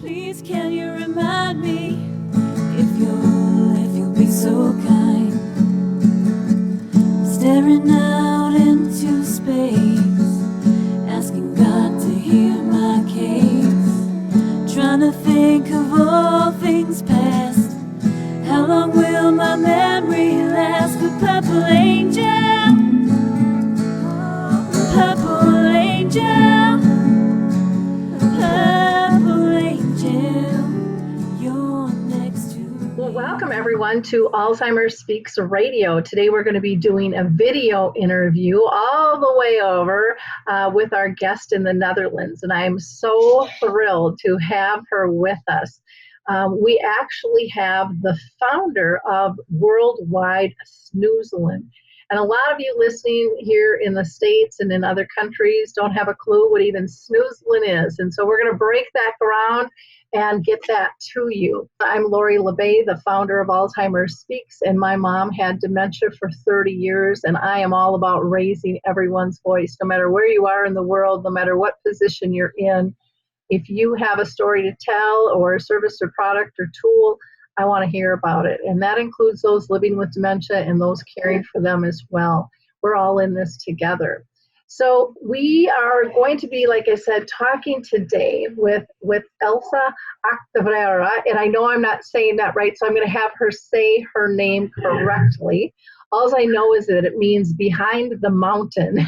Please can you remind me if you'll be so kind, staring out into space, asking God to hear my case, trying to think of all things past. How long will my memory last? But purple angel, purple angel, purple angel, you're next to me. Well, welcome everyone to Alzheimer Speaks Radio. Today we're going to be doing a video interview all the way over with our guest in the Netherlands, and I'm so thrilled to have her with us. We actually have the founder of Worldwidesnoezelen. And a lot of you listening here in the States and in other countries don't have a clue what even Snoezelen is. And so we're going to break that ground and get that to you. I'm Lori La Bey, the founder of Alzheimer Speaks, and my mom had dementia for 30 years, and I am all about raising everyone's voice, no matter where you are in the world, no matter what position you're in. If you have a story to tell or a service or product or tool, I want to hear about it. And that includes those living with dementia and those caring for them as well. We're all in this together. So we are going to be, like I said, talking today with Ilse Achterberg. And I know I'm not saying that right, so I'm going to have her say her name correctly. All I know is that it means behind the mountain.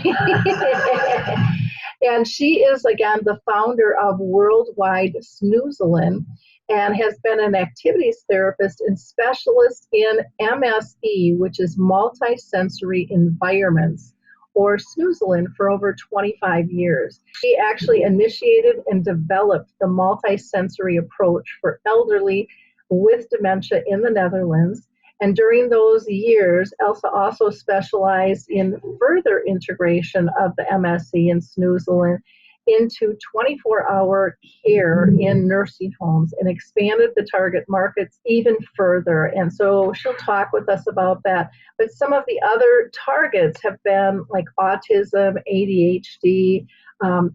And she is, again, the founder of Worldwidesnoezelen and has been an activities therapist and specialist in MSE, which is multisensory environments, or Snoezelen, for over 25 years. She actually initiated and developed the multisensory approach for elderly with dementia in the Netherlands. And during those years, Ilse also specialized in further integration of the MSE and Snoezelen into 24-hour care in nursing homes and expanded the target markets even further. And so she'll talk with us about that. But some of the other targets have been like autism, ADHD,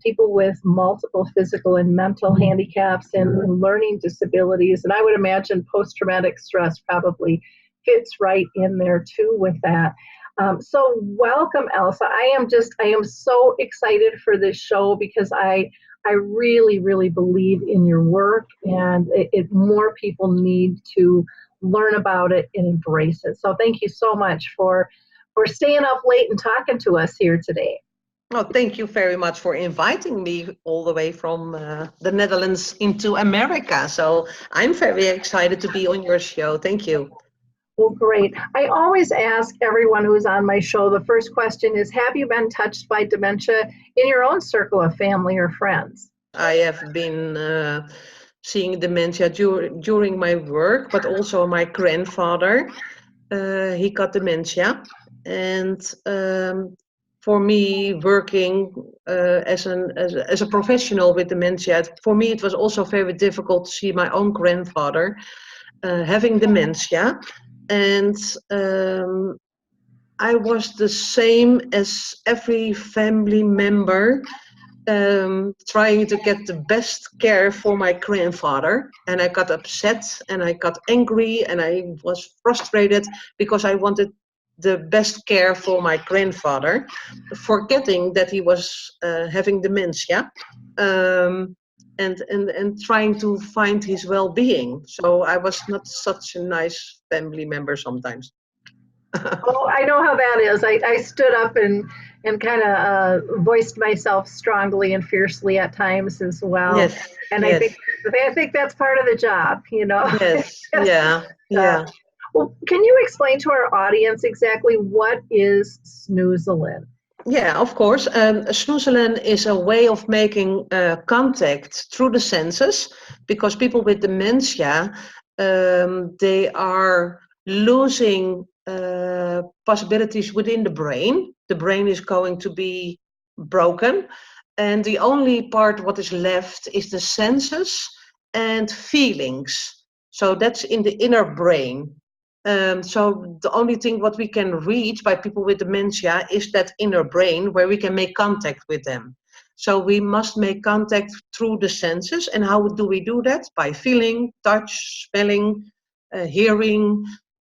people with multiple physical and mental handicaps and learning disabilities. And I would imagine post-traumatic stress probably fits right in there too with that. So welcome, Ilse. I am so excited for this show because I really, really believe in your work, and more people need to learn about it and embrace it. So thank you so much for staying up late and talking to us here today. Well, thank you very much for inviting me all the way from the Netherlands into America. So I'm very excited to be on your show. Thank you. Well, great. I always ask everyone who's on my show, the first question is, have you been touched by dementia in your own circle of family or friends? I have been seeing dementia during my work, but also my grandfather, he got dementia. And for me, working as a professional with dementia, for me it was also very difficult to see my own grandfather having dementia. And I was the same as every family member, trying to get the best care for my grandfather. And I got upset and I got angry and I was frustrated because I wanted the best care for my grandfather, forgetting that he was having dementia. And trying to find his well-being. So I was not such a nice family member sometimes. Oh, I know how that is. I stood up and kind of voiced myself strongly and fiercely at times as well. Yes, and yes. I think that's part of the job, you know. Yes, yeah. Well, can you explain to our audience exactly what is Snoezelen? Yeah, of course. Snoezelen is a way of making contact through the senses, because people with dementia, they are losing possibilities within the brain. The brain is going to be broken, and the only part what is left is the senses and feelings. So that's in the inner brain. So the only thing what we can reach by people with dementia is that inner brain where we can make contact with them. So we must make contact through the senses. And how do we do that? By feeling, touch, smelling, hearing.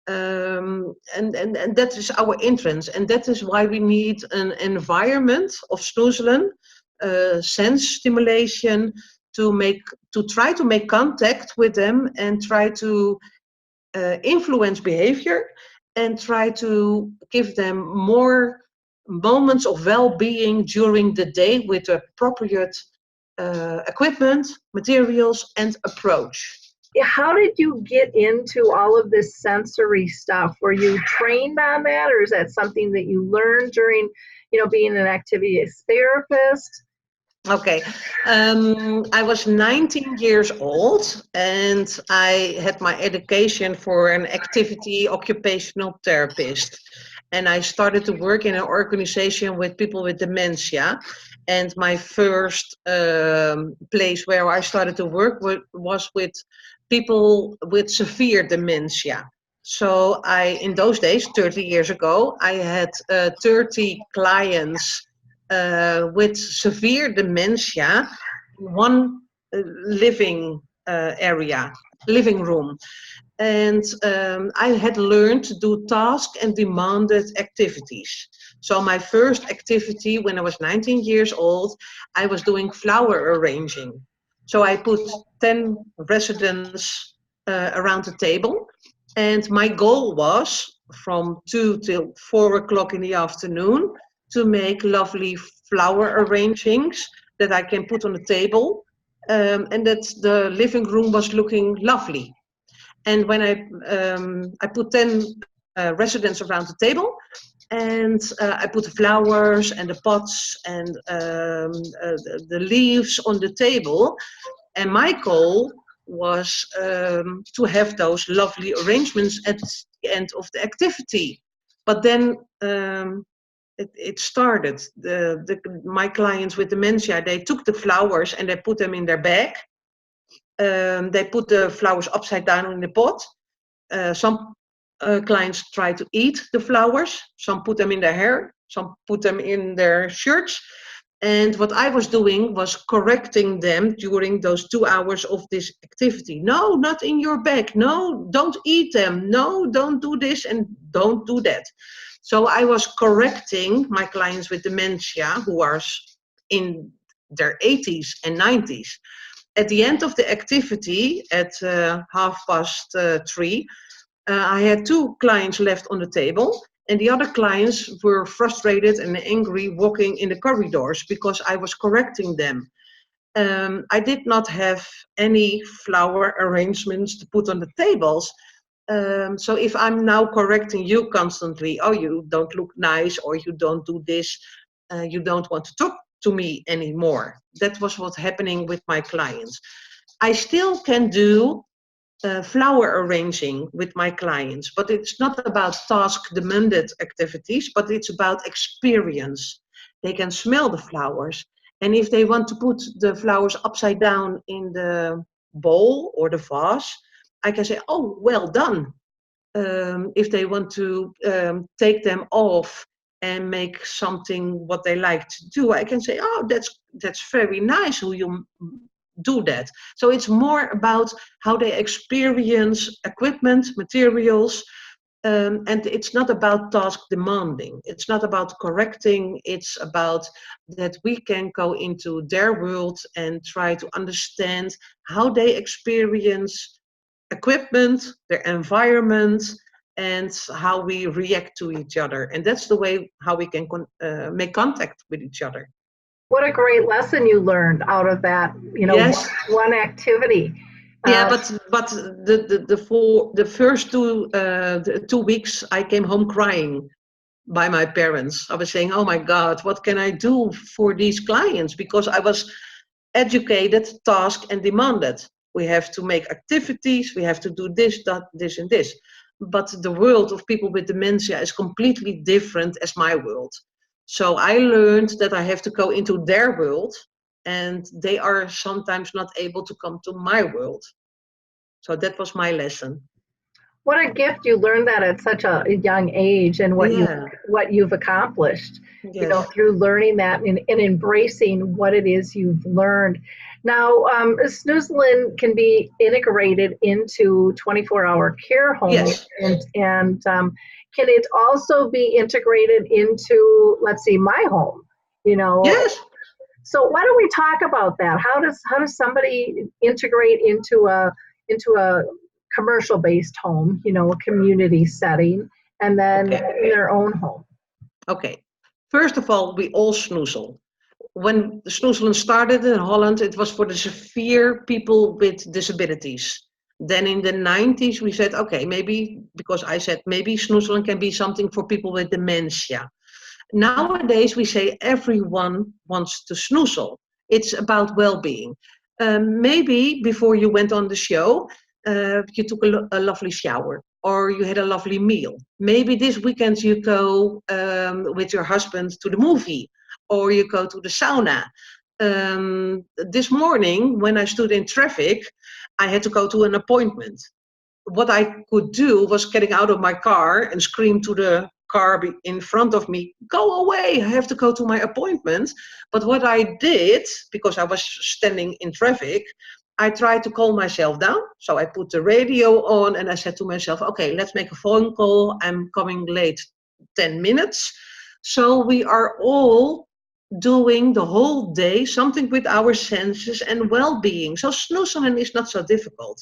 And that is our entrance. And that is why we need an environment of Snoezelen, sense stimulation, to try to make contact with them and try to influence behavior and try to give them more moments of well-being during the day with appropriate equipment, materials, and approach. How did you get into all of this sensory stuff? Were you trained on that, or is that something that you learned during, being an activity therapist? Okay, I was 19 years old and I had my education for an activity occupational therapist. And I started to work in an organization with people with dementia. And my first place where I started to work was with people with severe dementia. So in those days, 30 years ago, I had 30 clients with severe dementia in one living living room. And I had learned to do task and demanded activities. So my first activity when I was 19 years old, I was doing flower arranging. So I put 10 residents around the table. And my goal was from 2 till 4 o'clock in the afternoon to make lovely flower arrangings that I can put on the table, and that the living room was looking lovely. And when I put 10 residents around the table, and I put the flowers and the pots and the leaves on the table, and my goal was to have those lovely arrangements at the end of the activity. But then it started. My clients with dementia, they took the flowers and they put them in their bag. They put the flowers upside down in the pot. Some clients try to eat the flowers. Some put them in their hair. Some put them in their shirts. And what I was doing was correcting them during those 2 hours of this activity. No, not in your bag. No, don't eat them. No, don't do this and don't do that. So I was correcting my clients with dementia who are in their 80s and 90s. At the end of the activity, at 3:30, I had 2 clients left on the table, and the other clients were frustrated and angry walking in the corridors because I was correcting them. I did not have any flower arrangements to put on the tables. So if I'm now correcting you constantly, oh, you don't look nice, or you don't do this, you don't want to talk to me anymore. That was what's happening with my clients. I still can do flower arranging with my clients, but it's not about task-demanded activities, but it's about experience. They can smell the flowers, and if they want to put the flowers upside down in the bowl or the vase, I can say, oh, well done. If they want to take them off and make something what they like to do, I can say, oh, that's very nice how you do that. So it's more about how they experience equipment, materials, and it's not about task demanding. It's not about correcting. It's about that we can go into their world and try to understand how they experience equipment, their environment, and how we react to each other. And that's the way how we can make contact with each other. What a great lesson you learned out of that, Yes. one activity. Yeah, but the first 2 weeks I came home crying by my parents. I was saying, oh my God, what can I do for these clients? Because I was educated, tasked, and demanded. We have to make activities, we have to do this, that, this, and this. But the world of people with dementia is completely different as my world. So I learned that I have to go into their world, and they are sometimes not able to come to my world. So that was my lesson. What a gift you learned that at such a young age, and Yeah, what you've accomplished, yes, through learning that, and embracing what it is you've learned. Now, Snoezelen can be integrated into 24-hour care homes, yes, and can it also be integrated into, let's see, my home? You know, yes. so why don't we talk about that? How does somebody integrate into a commercial based home, a community setting, and then Okay, in their own home? okay. First of all, we all snoozle. When the snoezelen started in Holland, it was for the severe people with disabilities. Then in the 90s, we said, okay, maybe, because I said maybe snoezelen can be something for people with dementia. Nowadays, we say everyone wants to snoozle. It's about well-being. Maybe before you went on the show, you took a lovely shower or you had a lovely meal. Maybe this weekend you go with your husband to the movie or you go to the sauna. This morning, when I stood in traffic, I had to go to an appointment. What I could do was getting out of my car and scream to the car in front of me, go away, I have to go to my appointment. But what I did, because I was standing in traffic, I tried to calm myself down. So I put the radio on and I said to myself, okay, let's make a phone call. I'm coming late 10 minutes. So we are all doing the whole day something with our senses and well-being. So snoozelen is not so difficult.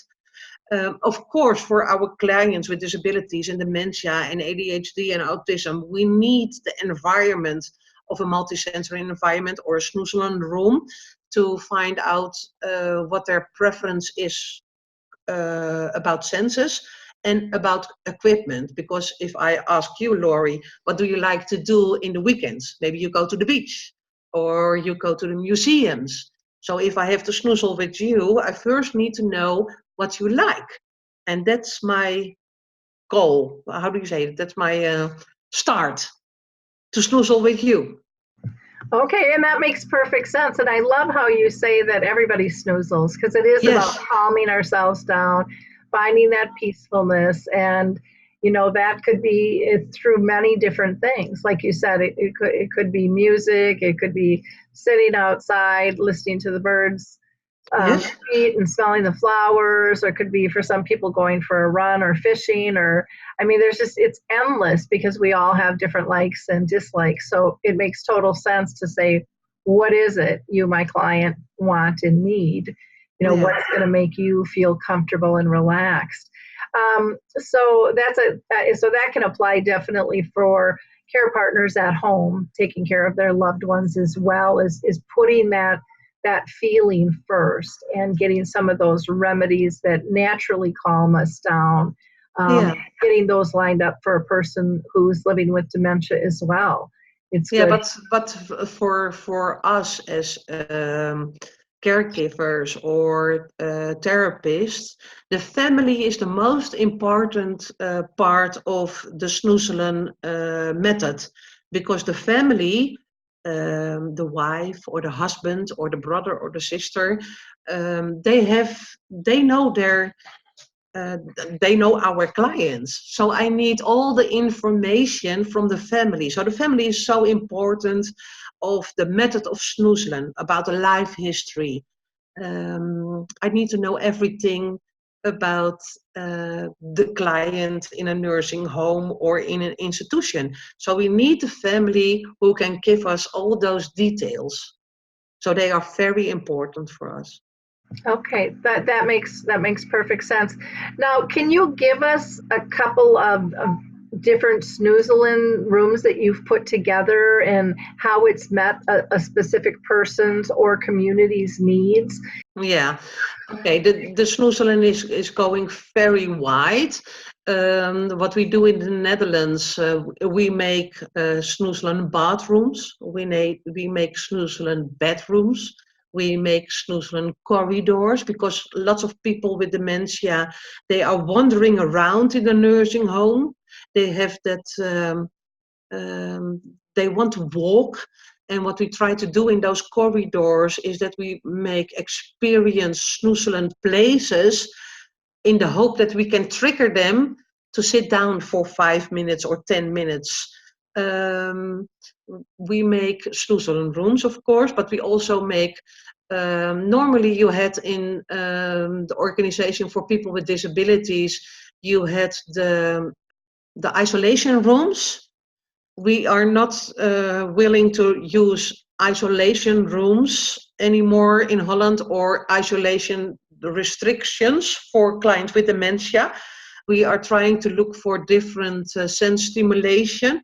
Of course, for our clients with disabilities and dementia and ADHD and autism, we need the environment of a multisensory environment or a snoezelen room to find out what their preference is about senses and about equipment. Because if I ask you, Lori, what do you like to do in the weekends? Maybe you go to the beach or you go to the museums. So if I have to snoozle with you, I first need to know what you like. And that's my goal. How do you say it? That's my start to snoozle with you. Okay, and that makes perfect sense. And I love how you say that everybody snoozles, because it is about Yes, calming ourselves down, finding that peacefulness. And, that could be through many different things. Like you said, it could be music, it could be sitting outside, listening to the birds yes, tweet and smelling the flowers, or it could be for some people going for a run or fishing, or I mean, it's endless because we all have different likes and dislikes. So it makes total sense to say, what is it you, my client, want and need? yeah, What's going to make you feel comfortable and relaxed? So so that can apply definitely for care partners at home, taking care of their loved ones, as well as is putting that feeling first and getting some of those remedies that naturally calm us down, yeah. getting those lined up for a person who's living with dementia as well. It's Yeah, good. but for us as caregivers or therapists, the family is the most important part of the snoezelen method, because the family, the wife or the husband or the brother or the sister, they know their uh, they know our clients. So I need all the information from the family. So the family is so important of the method of snoezelen, about the life history. I need to know everything about the client in a nursing home or in an institution. So we need the family who can give us all those details. So they are very important for us. Okay, that makes perfect sense. Now, can you give us a couple of different snoozelen rooms that you've put together and how it's met a specific person's or community's needs? Yeah, okay. The snoezelen is going very wide. What we do in the Netherlands, we make snoezelen bathrooms. We make snoezelen bedrooms. We make snoezelen corridors, because lots of people with dementia, they are wandering around in the nursing home. They have that. Um, they want to walk, and what we try to do in those corridors is that we make experience snoezelen places in the hope that we can trigger them to sit down for 5 minutes or 10 minutes. We make Snoezelen rooms, of course, but we also make, normally you had in the organization for people with disabilities, you had the isolation rooms. We are not willing to use isolation rooms anymore in Holland, or isolation restrictions for clients with dementia. We are trying to look for different sense stimulation.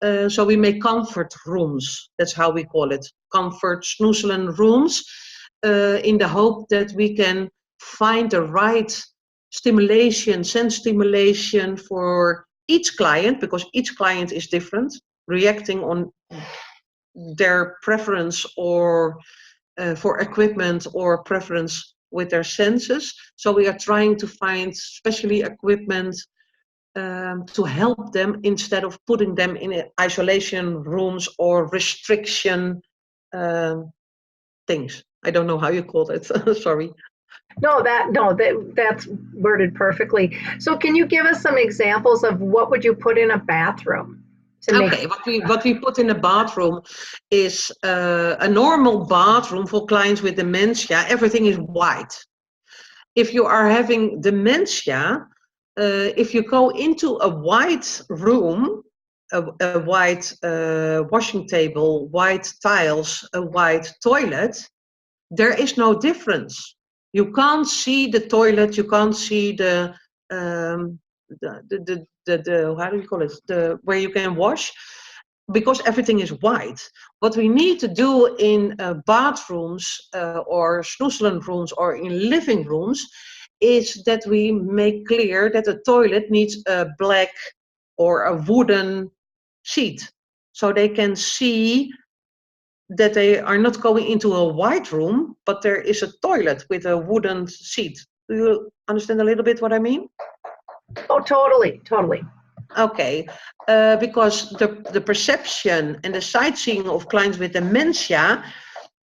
So we make comfort rooms. That's how we call it. Comfort Snoezelen rooms, in the hope that we can find the right stimulation, sense stimulation for each client, because each client is different, reacting on their preference or for equipment or preference with their senses. So we are trying to find specially equipment to help them instead of putting them in isolation rooms or restriction things. I don't know how you call it. Sorry. That's worded perfectly. So can you give us some examples of what would you put in a bathroom to make? Okay, what we put in a bathroom is a normal bathroom for clients with dementia. Everything is white. If you are having dementia, if you go into a white room, a white washing table, white tiles, a white toilet, there is no difference. You can't see the toilet, you can't see the how do you call it, the where you can wash, because everything is white. What we need to do in bathrooms or Snoezelen rooms or in living rooms is that we make clear that the toilet needs a black or a wooden seat, so they can see that they are not going into a white room, but there is a toilet with a wooden seat. Do you understand a little bit what I mean? Oh, totally. Okay, because the perception and the sightseeing of clients with dementia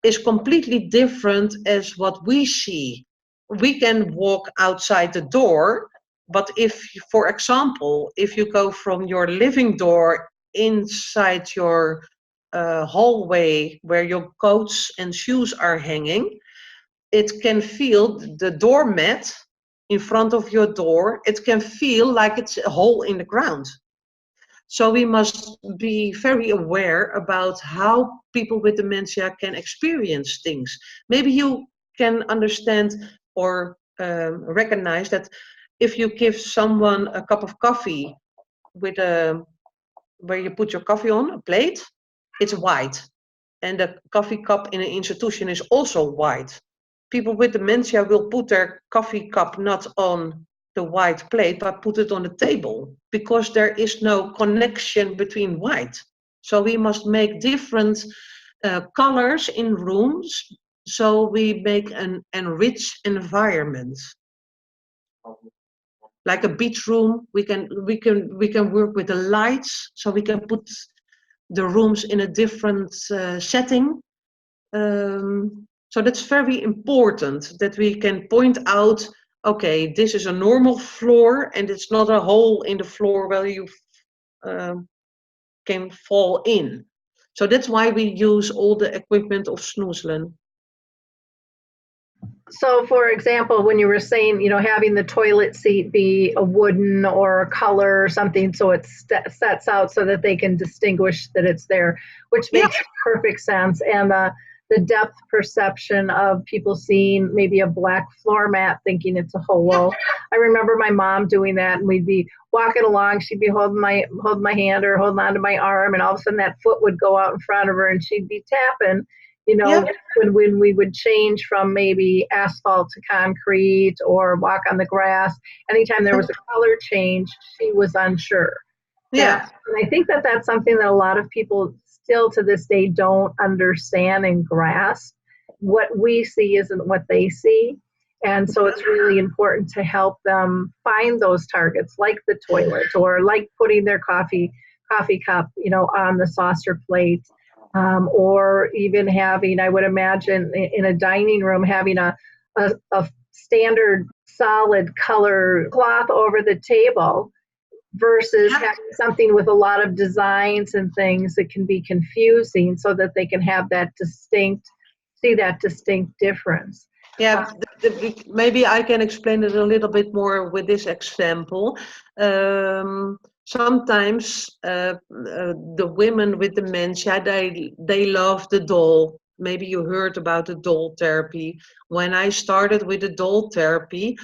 is completely different as what we see. We can walk outside the door, but if, for example, if you go from your living door inside your hallway where your coats and shoes are hanging, it can feel the doormat in front of your door, it can feel like it's a hole in the ground. So we must be very aware about how people with dementia can experience things. Maybe you can understand or recognize that if you give someone a cup of coffee with where you put your coffee on, a plate, it's white. And the coffee cup in an institution is also white. People with dementia will put their coffee cup not on the white plate, but put it on the table, because there is no connection between white. So we must make different colors in rooms, so we make an enriched environment. Like a beach room, we can work with the lights, so we can put the rooms in a different setting. So that's very important that we can point out, okay, this is a normal floor and it's not a hole in the floor where you can fall in. So that's why we use all the equipment of Snoezelen. So for example, when you were saying, having the toilet seat be a wooden or a color or something, so it sets out so that they can distinguish that it's there, which makes perfect sense. And the depth perception of people seeing maybe a black floor mat thinking it's a hole. I remember my mom doing that, and we'd be walking along, she'd be holding my hand or holding onto my arm, and all of a sudden that foot would go out in front of her and she'd be tapping. When we would change from maybe asphalt to concrete or walk on the grass, anytime there was a color change, she was unsure. And I think that that's something that a lot of people still to this day don't understand and grasp. What we see isn't what they see. And so it's really important to help them find those targets, like the toilet or like putting their coffee cup, on the saucer plate. Or even having, I would imagine, in a dining room, having a standard solid color cloth over the table versus Yeah. having something with a lot of designs and things that can be confusing, so that they can have that distinct difference. Yeah, maybe I can explain it a little bit more with this example. Sometimes the women with dementia, they love the doll. Maybe you heard about the doll therapy. When I started with the doll therapy,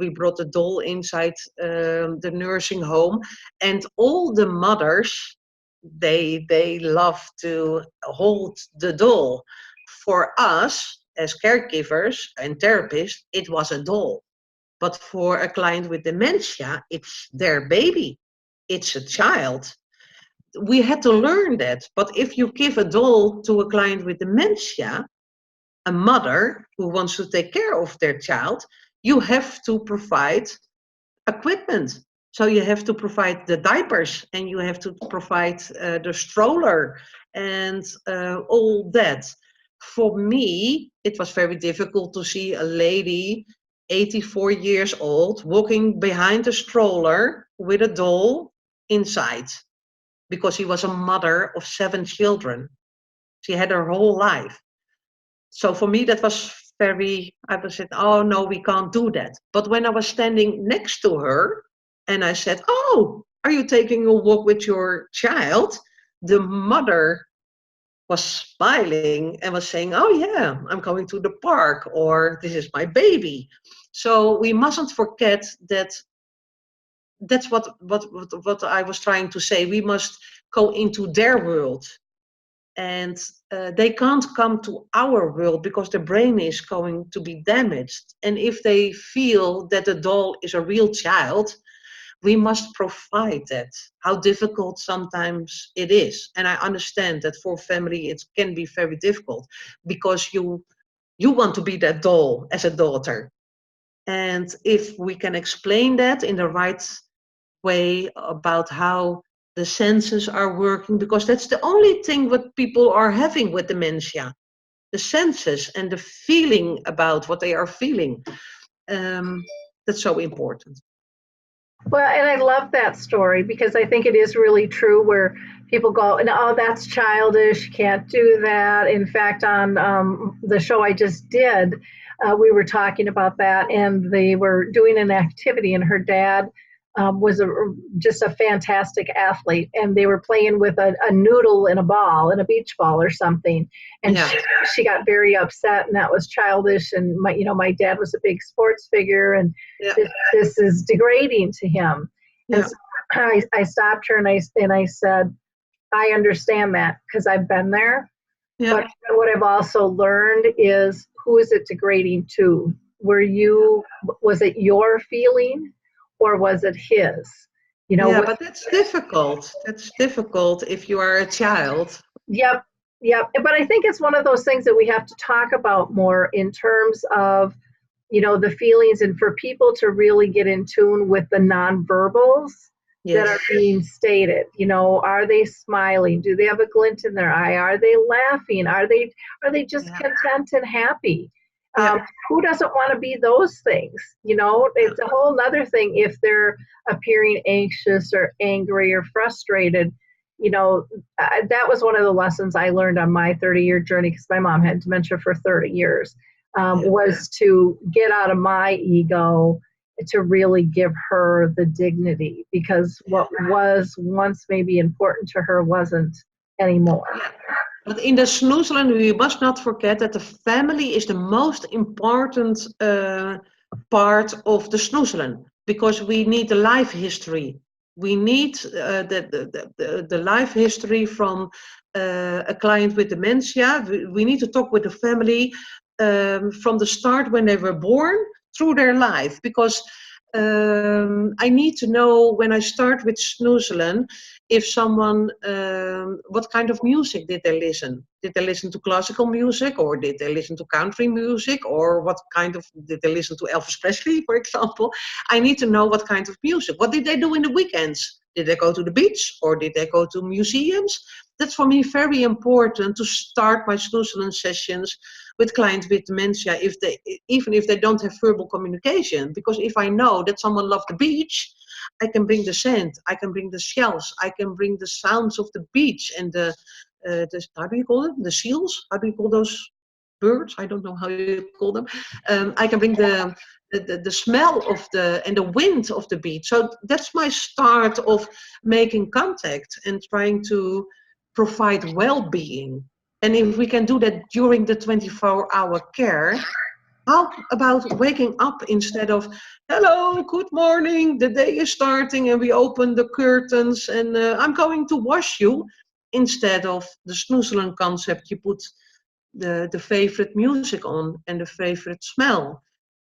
we brought the doll inside the nursing home, and all the mothers, they love to hold the doll. For us, as caregivers and therapists, it was a doll. But for a client with dementia, it's their baby, it's a child. We had to learn that. But if you give a doll to a client with dementia, a mother who wants to take care of their child, you have to provide equipment. So you have to provide the diapers, and you have to provide the stroller and all that. For me, it was very difficult to see a lady, 84 years old, walking behind a stroller with a doll inside, because she was a mother of 7 children. She had her whole life. So for me, that was I was said, oh no, we can't do that. But when I was standing next to her and I said, oh, are you taking a walk with your child? The mother was smiling and was saying, oh yeah, I'm going to the park, or this is my baby. So we mustn't forget that. That's what I was trying to say. We must go into their world, and they can't come to our world because the brain is going to be damaged. And if they feel that the doll is a real child, we must provide that. How difficult sometimes it is. And I understand that for family it can be very difficult, because you want to be that doll as a daughter. And if we can explain that in the right way about how the senses are working, because that's the only thing what people are having with dementia, the senses and the feeling about what they are feeling. That's so important. Well, and I love that story, because I think it is really true, where people go, "Oh, that's childish, can't do that." In fact, on the show I just did, we were talking about that, and they were doing an activity, and her dad was just a fantastic athlete, and they were playing with a noodle and a ball and a beach ball or something, and Yeah. she got very upset, and that was childish, and my dad was a big sports figure, and Yeah. this is degrading to him. And Yeah. so I stopped her, and I said, I understand that, because I've been there. Yeah. But what I've also learned is, who is it degrading to? Was it your feeling, or was it his? Yeah, but that's difficult. That's difficult if you are a child. Yep, yep. But I think it's one of those things that we have to talk about more, in terms of, the feelings, and for people to really get in tune with the nonverbals that are Yes. being stated. Are they smiling? Do they have a glint in their eye? Are they laughing? Are they just content and happy? Yeah. Who doesn't want to be those things? It's a whole other thing if they're appearing anxious or angry or frustrated. That was one of the lessons I learned on my 30-year journey, because my mom had dementia for 30 years, was to get out of my ego, to really give her the dignity, because what was once maybe important to her wasn't anymore. But in the Snoezelen, we must not forget that the family is the most important part of the Snoezelen, because we need the life history. We need the life history from a client with dementia. We need to talk with the family from the start, when they were born, through their life, because I need to know, when I start with Snoezelen, if someone, what kind of music did they listen? Did they listen to classical music, or did they listen to country music, or did they listen to Elvis Presley, for example? I need to know what kind of music. What did they do in the weekends? Did they go to the beach, or did they go to museums? That's for me very important, to start my Snoezelen sessions with clients with dementia, even if they don't have verbal communication. Because if I know that someone loved the beach, I can bring the sand, I can bring the shells, I can bring the sounds of the beach and the how do you call them? The seals? How do you call those birds? I don't know how you call them. I can bring the smell of and the wind of the beach. So that's my start of making contact and trying to provide well-being. And if we can do that during the 24-hour care, how about waking up instead of, hello, good morning, the day is starting and we open the curtains and I'm going to wash you, instead of the Snoezelen concept, you put the favorite music on and the favorite smell.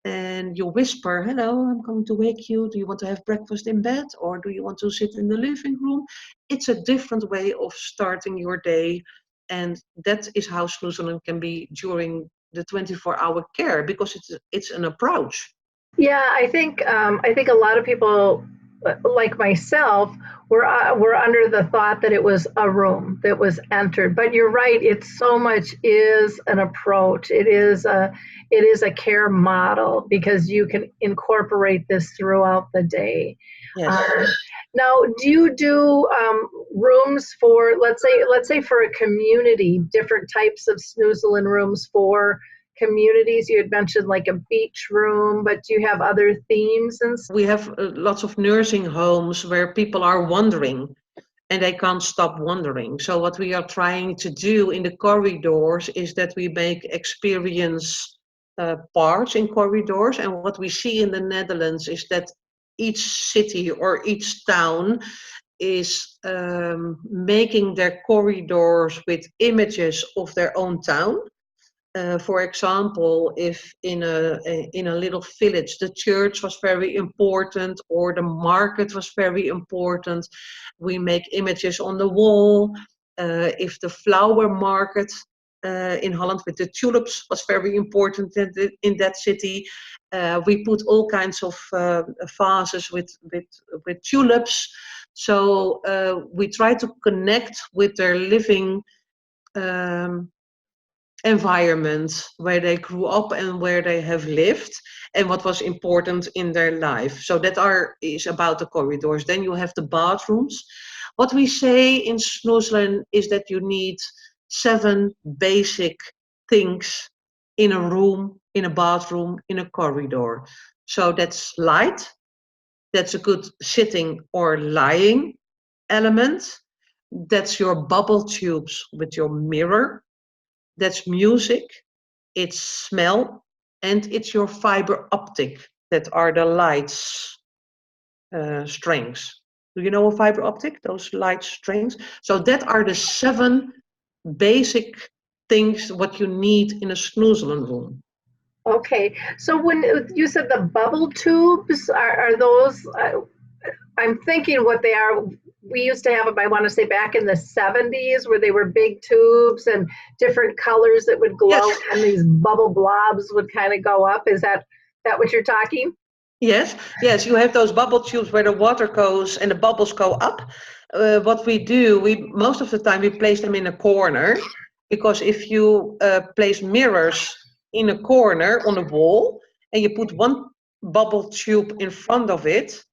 And you whisper, hello, I'm going to wake you. Do you want to have breakfast in bed or do you want to sit in the living room? It's a different way of starting your day. And that is how Snoezelen can be during the 24-hour care, because it's an approach. Yeah, I think a lot of people, like myself, were under the thought that it was a room that was entered. But you're right; it so much is an approach. It is a care model because you can incorporate this throughout the day. Yes. Now, do you do rooms for, let's say for a community, different types of Snoezelen rooms for communities? You had mentioned like a beach room, but do you have other themes and stuff? We have lots of nursing homes where people are wandering and they can't stop wandering. So what we are trying to do in the corridors is that we make experience parts in corridors. And what we see in the Netherlands is that each city or each town is making their corridors with images of their own town. For example, if in a little village the church was very important or the market was very important, we make images on the wall. If the flower market in Holland with the tulips was very important in that city, we put all kinds of vases with tulips. So we try to connect with their living environment where they grew up and where they have lived and what was important in their life. So that is about the corridors. Then you have the bathrooms. What we say in Snoezelen is that you need 7 basic things in a room, in a bathroom, in a corridor. So that's light, that's a good sitting or lying element, that's your bubble tubes with your mirror, that's music, it's smell, and it's your fiber optic that are the lights strings. Do you know a fiber optic, those light strings? So that are the 7 basic things what you need in a Snoezelen room. Okay, so when you said the bubble tubes, are those? I'm thinking what they are. We used to have them, I want to say back in the 70s, where they were big tubes and different colors that would glow, Yes. and these bubble blobs would kind of go up. Is that what you're talking? Yes, yes, you have those bubble tubes where the water goes and the bubbles go up. What we do, most of the time we place them in a corner, because if you place mirrors in a corner on a wall and you put one bubble tube in front of it,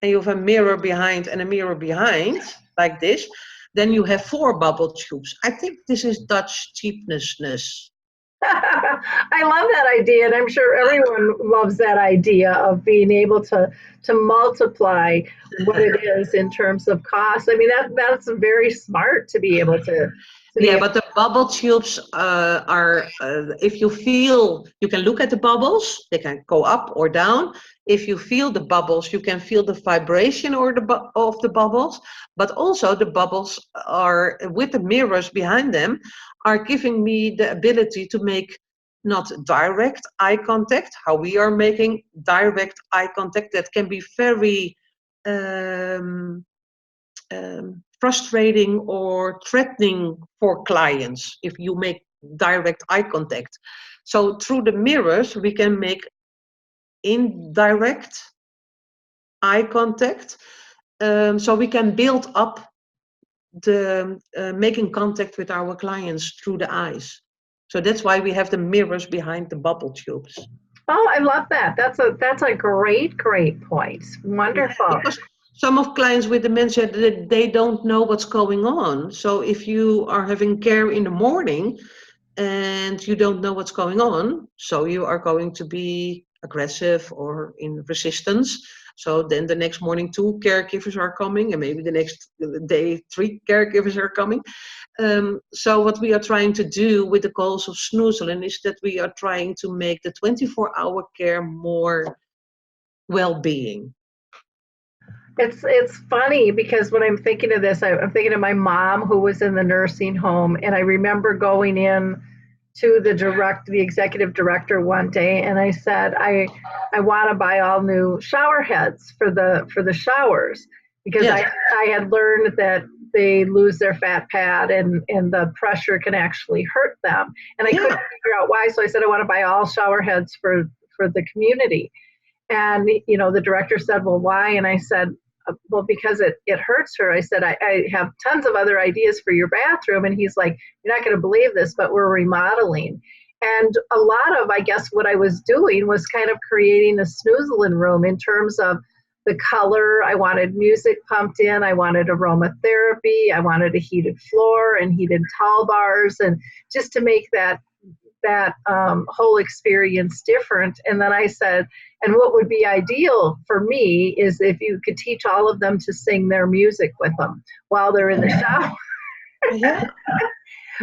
and you have a mirror behind and a mirror behind, like this, then you have 4 bubble tubes. I think this is Dutch cheapness. I love that idea, and I'm sure everyone loves that idea of being able to multiply what it is in terms of cost. I mean, that's very smart to be able to be Yeah, able. but the bubble tubes are, if you feel, you can look at the bubbles, they can go up or down. If you feel the bubbles, you can feel the vibration of the bubbles, but also the bubbles are, with the mirrors behind them, are giving me the ability to make not direct eye contact, how we are making direct eye contact, that can be very frustrating or threatening for clients if you make direct eye contact. So through the mirrors, we can make indirect eye contact. So we can build up the making contact with our clients through the eyes. So that's why we have the mirrors behind the bubble tubes. Oh, I love that. That's a great point. Yeah, Wonderful. because Some of clients with dementia, they don't know what's going on. So if you are having care in the morning and you don't know what's going on, so you are going to be aggressive or in resistance. So then the next morning, 2 caregivers are coming, and maybe the next day, 3 caregivers are coming. So what we are trying to do with the goals of Snoezelen is that we are trying to make the 24-hour care more well-being. It's funny because when I'm thinking of this, I'm thinking of my mom who was in the nursing home, and I remember going in to the executive director one day, and I said, I want to buy all new shower heads for the showers because Yeah. I had learned that they lose their fat pad and the pressure can actually hurt them, and I couldn't Yeah. figure out why. So I said I want to buy all shower heads for the community. And, the director said, well, why? And I said, well, because it hurts her. I said, I have tons of other ideas for your bathroom. And he's like, you're not going to believe this, but we're remodeling. And a lot of, I guess, what I was doing was kind of creating a Snoezelen room in terms of the color. I wanted music pumped in. I wanted aromatherapy. I wanted a heated floor and heated towel bars, and just to make that whole experience different. And then I said, and what would be ideal for me is if you could teach all of them to sing their music with them while they're in the shower. Yeah.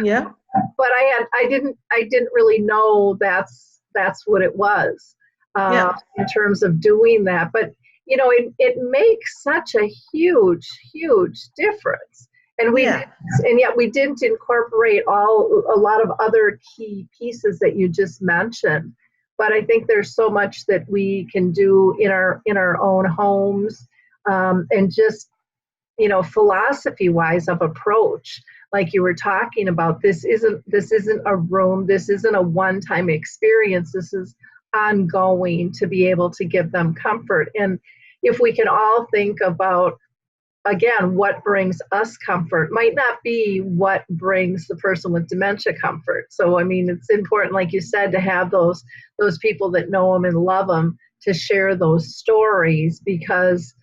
Yeah. But I didn't really know that's what it was Yeah. in terms of doing that. But it makes such a huge difference. And Yeah. yet we didn't incorporate a lot of other key pieces that you just mentioned. But I think there's so much that we can do in our own homes, and just philosophy wise of approach. Like you were talking about, this isn't a room, this isn't a one-time experience, this is ongoing, to be able to give them comfort. And if we can all think about, again, what brings us comfort might not be what brings the person with dementia comfort. So, I mean, it's important, like you said, to have those people that know them and love them to share those stories, because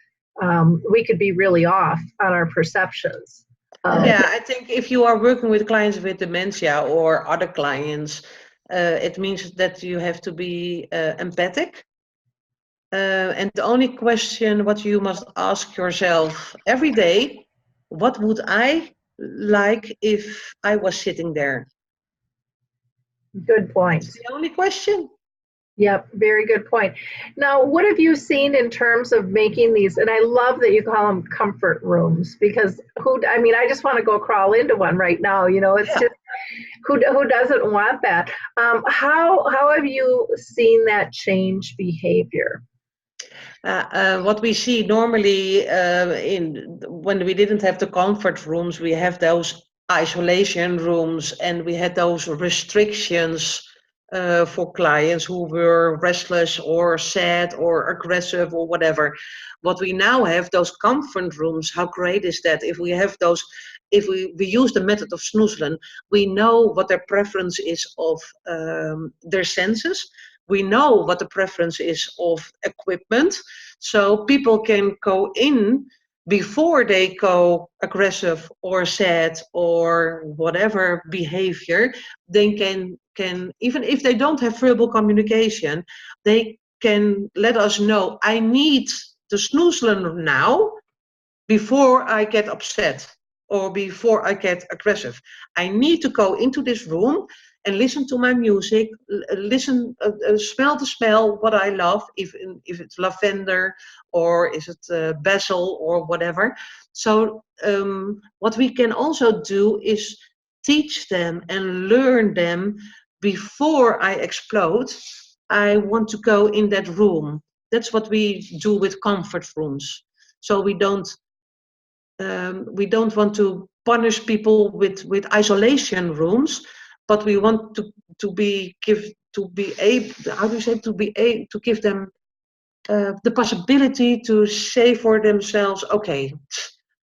we could be really off on our perceptions. Yeah, I think if you are working with clients with dementia or other clients, it means that you have to be empathic. And the only question what you must ask yourself every day, what would I like if I was sitting there? Good point. It's the only question. Yep, very good point. Now, what have you seen in terms of making these? And I love that you call them comfort rooms, because I just want to go crawl into one right now. It's Yeah. just who doesn't want that? How have you seen that change behavior? What we see normally when we didn't have the comfort rooms, we have those isolation rooms, and we had those restrictions for clients who were restless or sad or aggressive or whatever. What we now have, those comfort rooms, how great is that? If we have those, if we use the method of Snoezelen, we know what their preference is of their senses. We know what the preference is of equipment, so people can go in before they go aggressive or sad or whatever behavior. They can even if they don't have verbal communication, they can let us know, I need the Snoezelen now before I get upset or before I get aggressive. I need to go into this room and listen to my music, smell the smell, what I love, if it's lavender or is it basil or whatever. So what we can also do is teach them and learn them before I explode. I want to go in that room. That's what we do with comfort rooms. So we don't want to punish people with isolation rooms, but we want to give them the possibility to say for themselves, okay,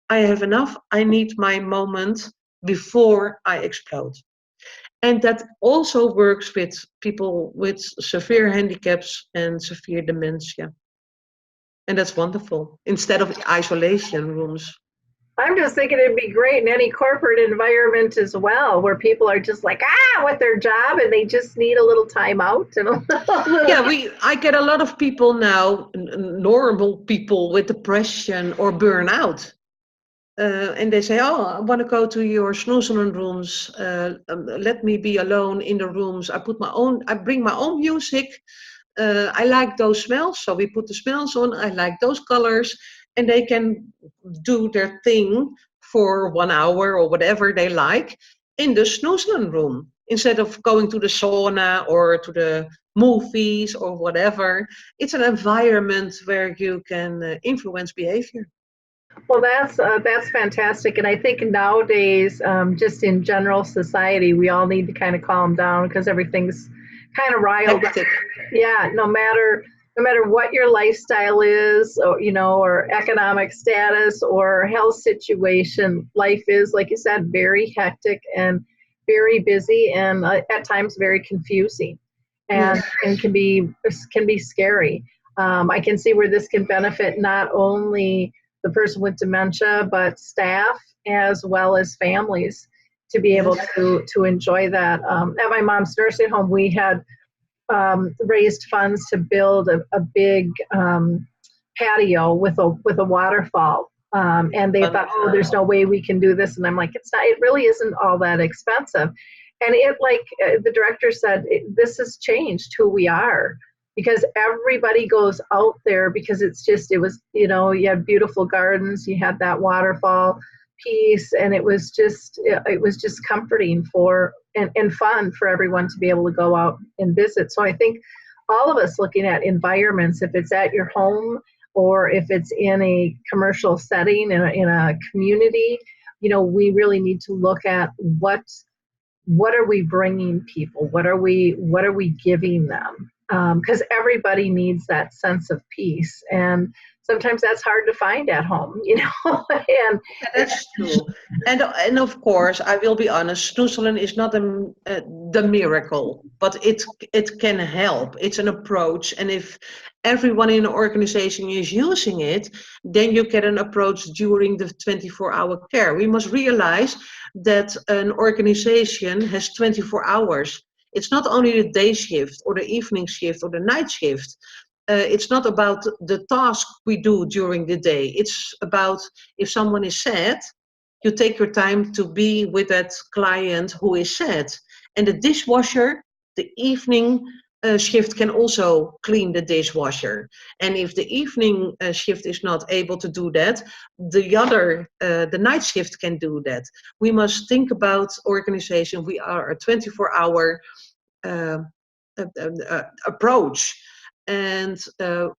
I have enough, I need my moment before I explode. And that also works with people with severe handicaps and severe dementia. And that's wonderful. Instead of isolation rooms. I'm just thinking it'd be great in any corporate environment as well, where people are just like, with their job and they just need a little time out and a little. Yeah, I get a lot of people now, normal people with depression or burnout. And they say, "Oh, I want to go to your Snoezelen rooms. Let me be alone in the rooms. I bring my own music. I like those smells, so we put the smells on. I like those colors, and they can do their thing for 1 hour or whatever they like in the Snoezelen room instead of going to the sauna or to the movies or whatever. It's an environment where you can influence behavior." Well, that's fantastic, and I think nowadays, just in general society, we all need to kind of calm down because everything's kind of riled up. Hectic. Yeah, no matter what your lifestyle is, or economic status or health situation, life is, like you said, very hectic and very busy, and at times very confusing, and Yes. and can be scary. I can see where this can benefit not only the person with dementia, but staff as well as families to be able Yes. to enjoy that. At my mom's nursing home, we had raised funds to build a big patio with a waterfall. And they thought, oh, Wonderful. there's no way we can do this. And I'm like, it's not. It really isn't all that expensive. And like the director said, this has changed who we are because everybody goes out there because it was, you had beautiful gardens, you had that waterfall piece, and it was just comforting and fun for everyone to be able to go out and visit. So I think all of us looking at environments, if it's at your home or if it's in a commercial setting in a community, we really need to look at what are we bringing people? What are we giving them? Because everybody needs that sense of peace, and sometimes that's hard to find at home, and Yeah, that's true. And of course, I will be honest, Snoezelen is not the miracle, but it can help. It's an approach, and if everyone in the organization is using it, then you get an approach during the 24-hour care. We must realize that an organization has 24 hours. It's not only the day shift or the evening shift or the night shift. It's not about the task we do during the day. It's about if someone is sad, you take your time to be with that client who is sad. And the dishwasher, the evening shift can also clean the dishwasher. And if the evening shift is not able to do that, the night shift can do that. We must think about organization. We are a 24-hour uh, approach. And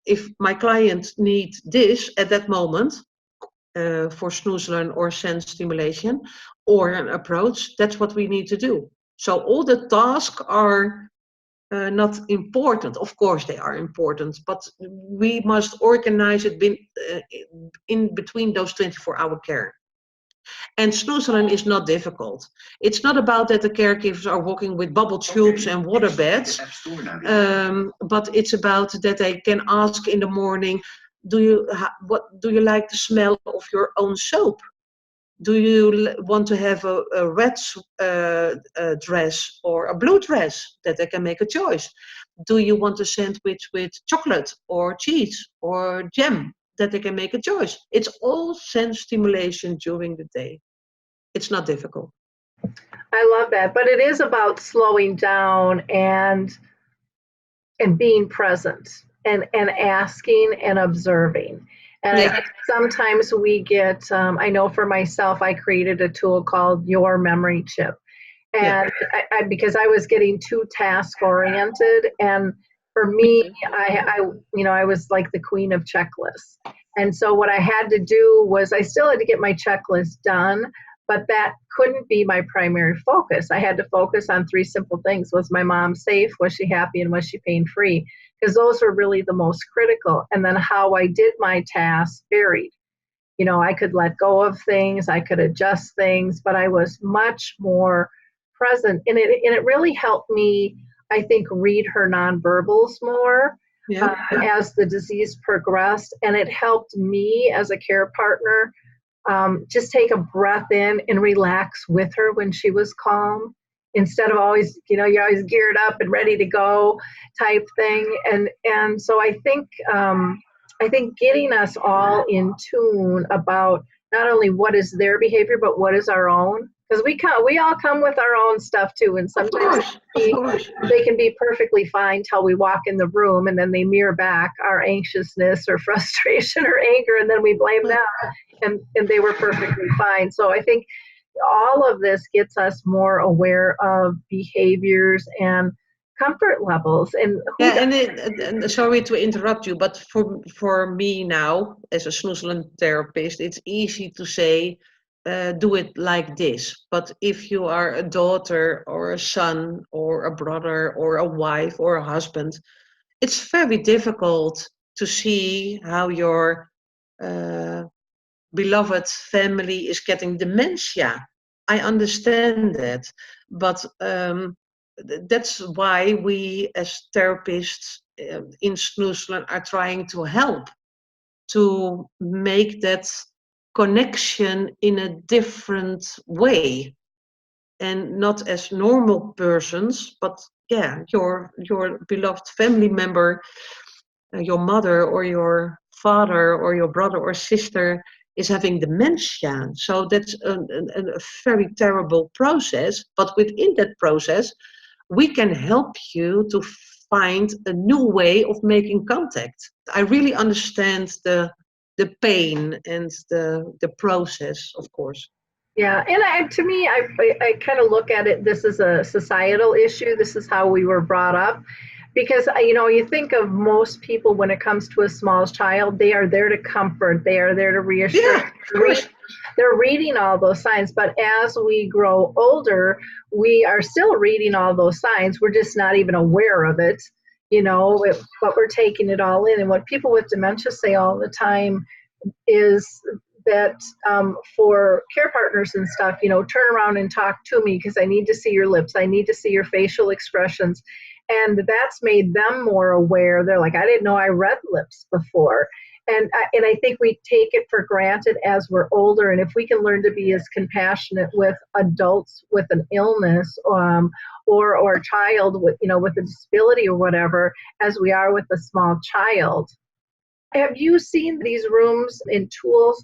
if my client needs this at that moment for Snoezelen or sense stimulation or an approach, that's what we need to do. So all the tasks are not important. Of course, they are important, but we must organize it in between those 24-hour care. And Snoezelen is not difficult. It's not about that the caregivers are walking with bubble tubes and water beds, but it's about that they can ask in the morning, what do you like the smell of your own soap? Do you want to have a red dress or a blue dress, that they can make a choice? Do you want a sandwich with chocolate or cheese or jam, that they can make a choice? It's all sense stimulation during the day. It's not difficult. I love that. But it is about slowing down and being present and asking and observing. And I Yeah, think sometimes we get, I know for myself, I created a tool called Your Memory Chip. yeah. And because I was getting too task oriented, and for me, I was like the queen of checklists. And so what I had to do was I still had to get my checklist done, but that couldn't be my primary focus. I had to focus on three simple things. Was my mom safe? Was she happy? And was she pain free? Because those were really the most critical. And then how I did my tasks varied. I could let go of things, I could adjust things, but I was much more present. And it really helped me, I think, read her nonverbals more. Yeah. as the disease progressed. And it helped me as a care partner just take a breath in and relax with her when she was calm, instead of always, you're always geared up and ready to go type thing. And so I think getting us all in tune about not only what is their behavior, but what is our own. Because we all come with our own stuff too, and sometimes they can be perfectly fine till we walk in the room, and then they mirror back our anxiousness or frustration or anger, and then we blame them, and they were perfectly fine. So I think all of this gets us more aware of behaviors and comfort levels. And and sorry to interrupt you, but for me now, as a Snoezelen therapist, it's easy to say, do it like this. But if you are a daughter or a son or a brother or a wife or a husband, it's very difficult to see how your beloved family is getting dementia. I understand that, but that's why we as therapists in Snoezelen are trying to help to make that connection in a different way, and not as normal persons, but your beloved family member, your mother or your father or your brother or sister is having dementia. So that's a very terrible process. But within that process, we can help you to find a new way of making contact. I really understand the pain and the process, of course. yeah, and to me, I kind of look at it, this is a societal issue. This is how we were brought up. Because, you think of most people when it comes to a small child, they are there to comfort, they are there to reassure. Yeah, of course. They're reading all those signs. But as we grow older, we are still reading all those signs. We're just not even aware of it, but we're taking it all in. And what people with dementia say all the time is that for care partners and stuff, turn around and talk to me because I need to see your lips. I need to see your facial expressions. And that's made them more aware. They're like, I didn't know I read lips before. And I think we take it for granted as we're older. And if we can learn to be as compassionate with adults with an illness or a child with, with a disability or whatever, as we are with a small child. Have you seen these rooms and tools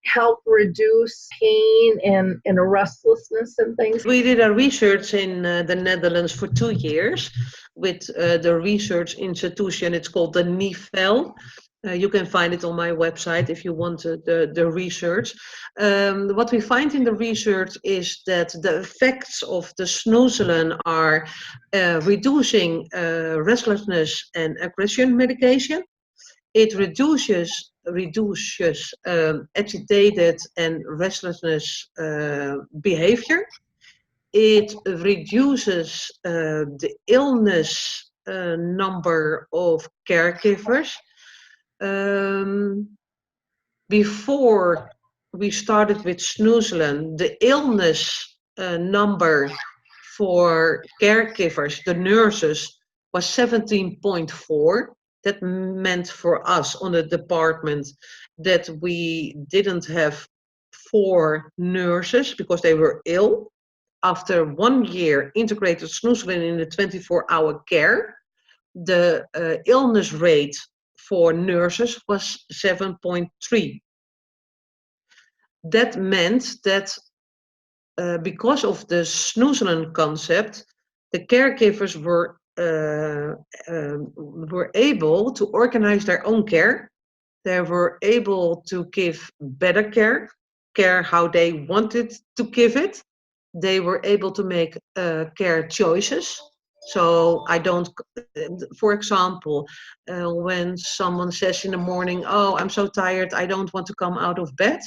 help reduce pain and restlessness and things? We did a research in the Netherlands for 2 years with the research institution. It's called the NIVEL. You can find it on my website if you want the research. What we find in the research is that the effects of the Snoezelen are reducing restlessness and aggression medication. It reduces agitated and restlessness behavior. It reduces the illness number of caregivers. Before we started with Snoezelen, the illness number for caregivers, the nurses, was 17.4. That meant for us on the department that we didn't have 4 nurses because they were ill. After 1 year integrated Snoezelen in the 24-hour care, the illness rate for nurses was 7.3. That meant that because of the Snoezelen concept, the caregivers were able to organize their own care. They were able to give better care how they wanted to give it. They were able to make care choices. So I don't, for example, when someone says in the morning, oh, I'm so tired, I don't want to come out of bed,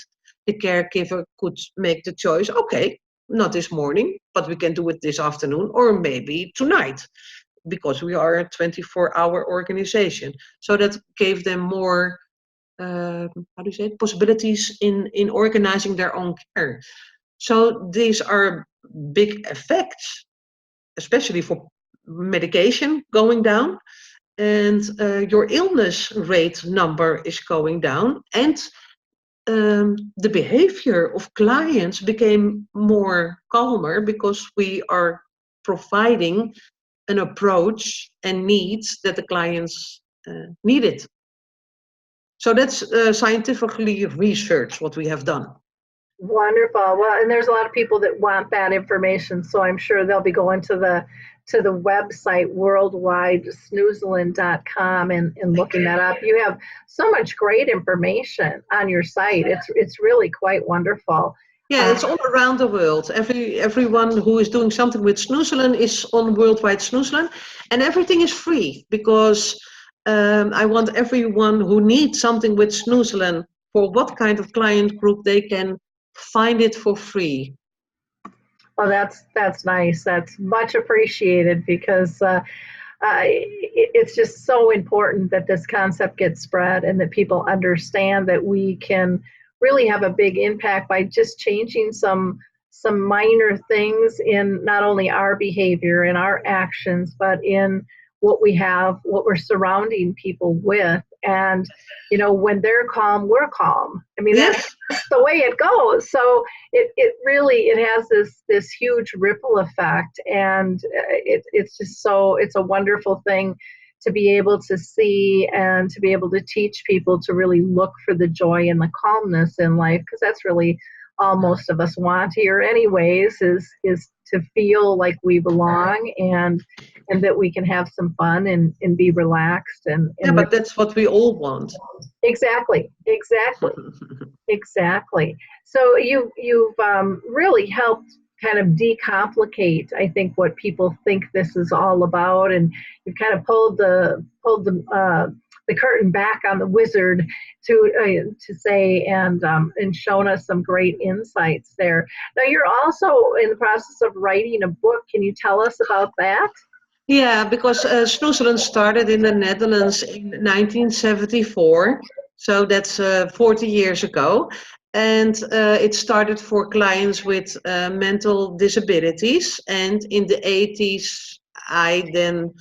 the caregiver could make the choice, okay, not this morning, but we can do it this afternoon or maybe tonight, because we are a 24-hour organization. So that gave them more, possibilities in organizing their own care. So these are big effects, especially for medication going down. and your illness rate number is going down, and the behavior of clients became more calmer because we are providing an approach and needs that the clients needed. So that's scientifically research what we have done. Wonderful. Well, and there's a lot of people that want that information, so I'm sure they'll be going to the website worldwidesnoezelen.com and looking that up. You have so much great information on your site. It's really quite wonderful. Yeah, it's all around the world. Everyone who is doing something with Snoezelen is on Worldwide Snoezelen, and everything is free because I want everyone who needs something with Snoezelen for what kind of client group they can find it for free. Well, that's nice. That's much appreciated because it's just so important that this concept gets spread and that people understand that we can really have a big impact by just changing some minor things in not only our behavior and our actions, but in what we're surrounding people with. And when they're calm, we're calm. I mean, that's the way it goes. So it really has this huge ripple effect, and it's just it's a wonderful thing to be able to see and to be able to teach people to really look for the joy and the calmness in life, because that's really all most of us want here anyways, is to feel like we belong and that we can have some fun and be relaxed and yeah, but that's what we all want. Exactly. So you've really helped kind of decomplicate, I think, what people think this is all about, and you've kind of pulled the curtain back on the wizard to say and shown us some great insights there. Now you're also in the process of writing a book. Can you tell us about that? Yeah, because Snoezelen started in the Netherlands in 1974, so that's 40 years ago. And it started for clients with mental disabilities. And in the 80s, I then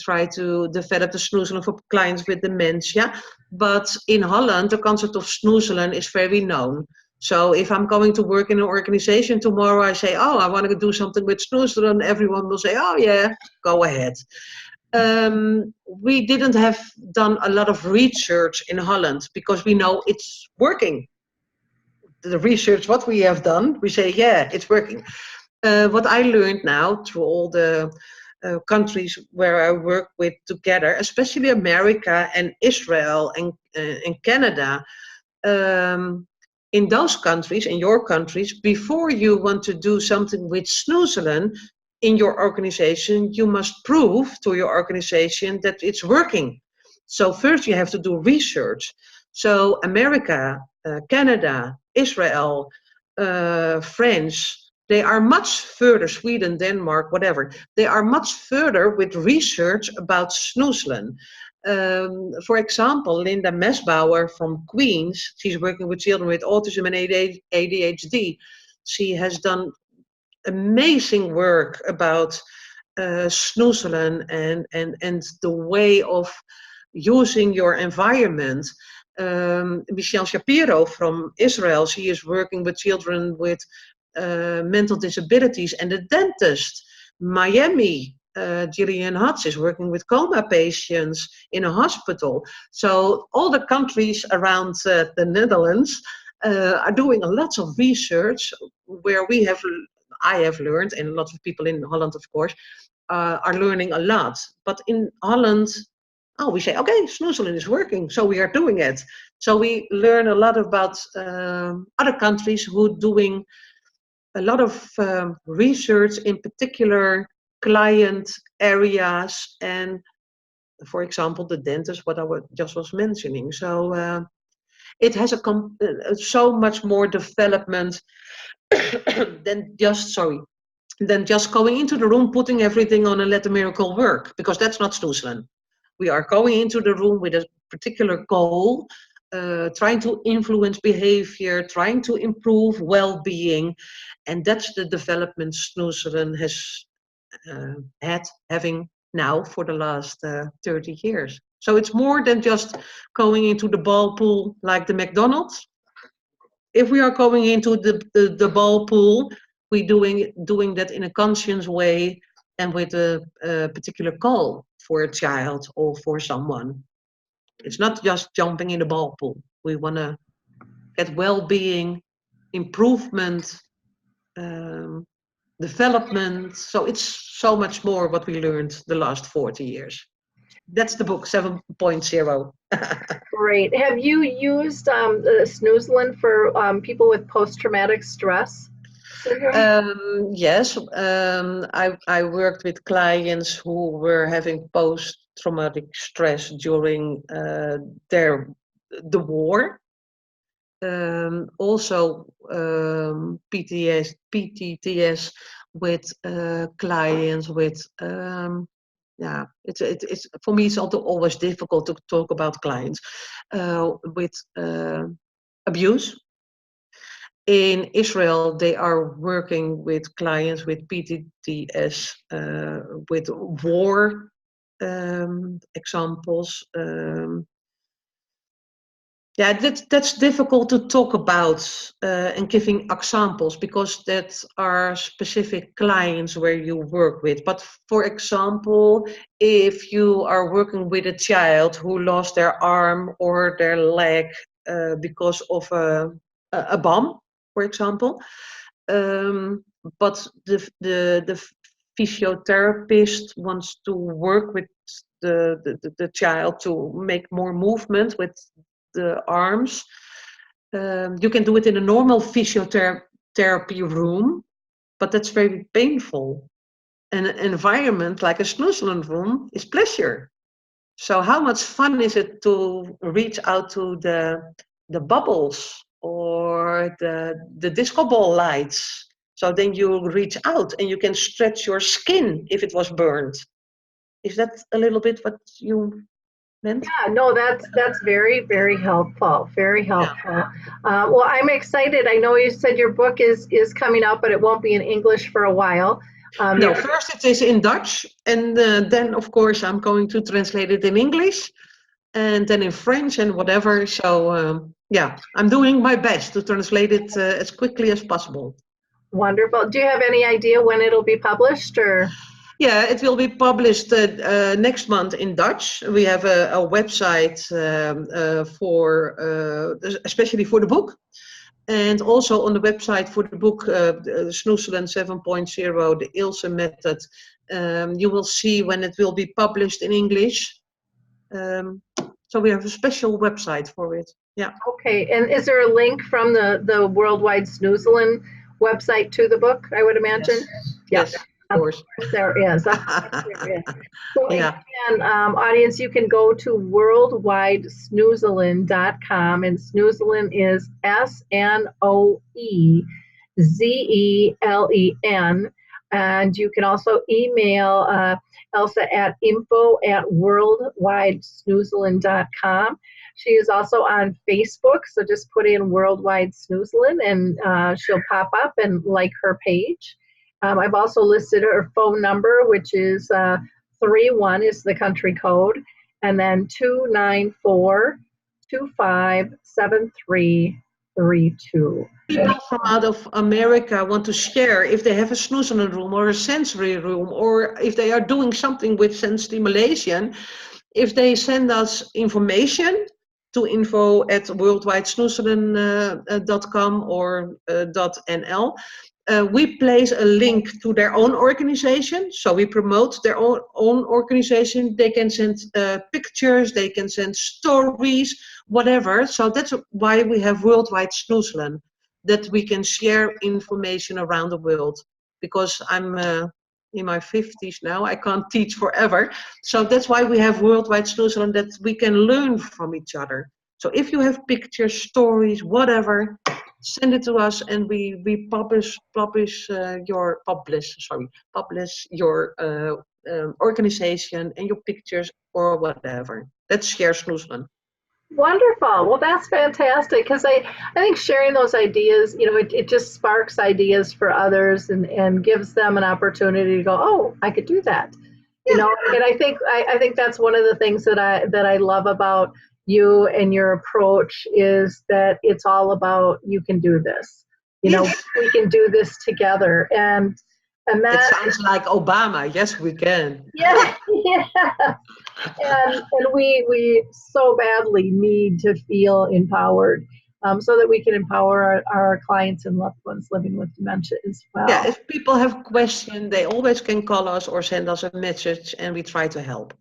tried to develop the Snoezelen for clients with dementia. But in Holland, the concept of Snoezelen is very known. So if I'm going to work in an organization tomorrow, I say, oh, I want to do something with Snoezelen, everyone will say, oh yeah, go ahead. We didn't have done a lot of research in Holland because we know it's working. The research, what we have done, we say, yeah, it's working. What I learned now through all the countries where I work with together, especially America and Israel and Canada, in those countries, in your countries, before you want to do something with Snoezelen in your organization, you must prove to your organization that it's working. So first you have to do research. So America, Canada, Israel, France, they are much further, Sweden, Denmark, whatever, they are much further with research about Snoezelen. For example, Linda Mesbauer from Queens, she's working with children with autism and ADHD. She has done amazing work about Snoezelen and the way of using your environment. Michelle Shapiro from Israel, she is working with children with mental disabilities, and the dentist, Miami, Gillian Hutz is working with coma patients in a hospital. So all the countries around the Netherlands are doing lots of research where I have learned, and lots of people in Holland, of course, are learning a lot. But in Holland, we say, okay, Snoezelen is working, so we are doing it. So we learn a lot about other countries who are doing a lot of research in particular client areas, and for example, the dentist, what I just was mentioning. So it has so much more development than just going into the room, putting everything on and let the miracle work, because that's not Snoezelen. We are going into the room with a particular goal, trying to influence behavior, trying to improve well-being, and that's the development Snoezelen has having now for the last 30 years. So it's more than just going into the ball pool like the McDonald's. If we are going into the ball pool, we're doing that in a conscious way and with a particular goal for a child or for someone. It's not just jumping in the ball pool. We want to get well-being, improvement, development. So it's so much more what we learned the last 40 years. That's the book, 7.0. Great. Have you used Snoezelen for people with post-traumatic stress syndrome? Yes, I worked with clients who were having post-traumatic stress during the war. Also PTTS with clients with it's for me it's always difficult to talk about clients with abuse. In Israel, they are working with clients with PTTS, with war examples. That's difficult to talk about and giving examples because that are specific clients where you work with. But for example, if you are working with a child who lost their arm or their leg because of a bomb, for example, but the physiotherapist wants to work with the child to make more movement with the arms. You can do it in a normal physiotherapy room, but that's very painful. And an environment like a Snoezelen room is pleasure. So how much fun is it to reach out to the bubbles or the disco ball lights? So then you reach out and you can stretch your skin if it was burned. Is that a little bit what you meant? Yeah, no, that's very, very helpful. Very helpful. Well, I'm excited. I know you said your book is coming out, but it won't be in English for a while. No, first it is in Dutch, and then of course I'm going to translate it in English, and then in French and whatever. So I'm doing my best to translate it as quickly as possible. Wonderful. Do you have any idea when it'll be published, or? Yeah, it will be published next month in Dutch. We have a website for especially for the book. And also on the website for the book, Snoezelen 7.0, the Ilse method, you will see when it will be published in English. So we have a special website for it. Yeah. Okay. And is there a link from the Worldwide Snoezelen website to the book, I would imagine? Yes, of course. There is. Of course there is. So Yeah. again, audience, you can go to worldwidesnoezelen.com, and Snoezelen is Snoezelen. And you can also email Elsa at info@worldwidesnoezelen.com. She is also on Facebook, so just put in Worldwide Snoezelen and she'll pop up and like her page. I've also listed her phone number, which is 31 is the country code, and then 294-257332. People from out of America want to share if they have a Snoezelen room or a sensory room, or if they are doing something with sense stimulation. If they send us information to info@worldwidesnoezelen.com or .nl, we place a link to their own organization. So we promote their own organization. They can send pictures, they can send stories, whatever. So that's why we have Worldwide Snoezelen, that we can share information around the world. Because I'm in my 50s now, I can't teach forever. So that's why we have Worldwide Snoezelen, that we can learn from each other. So if you have pictures, stories, whatever, send it to us, and we publish your organization and your pictures or whatever. Let's share Snoezelen. Wonderful. Well, that's fantastic, because I think sharing those ideas, it just sparks ideas for others and gives them an opportunity to go, oh, I could do that. You know, and I think that's one of the things that I love about you and your approach is that it's all about you can do this. You know, Yes. we can do this together, and It that sounds like Obama. Yes, we can. yeah, yeah. And we so badly need to feel empowered, so that we can empower our clients and loved ones living with dementia as Yeah, well. if people have questions, they always can call us or send us a message, and we try to help.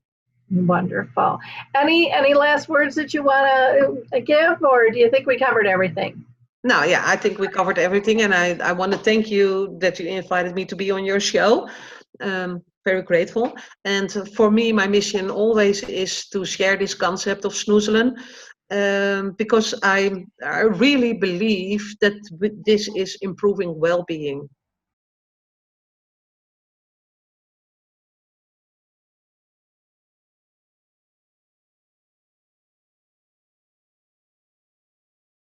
Wonderful. Any last words that you want to give, or do you think we covered everything? No, yeah, I think we covered everything, and I want to thank you that you invited me to be on your show. Very grateful. And for me, my mission always is to share this concept of Snoezelen, because I really believe that this is improving well-being.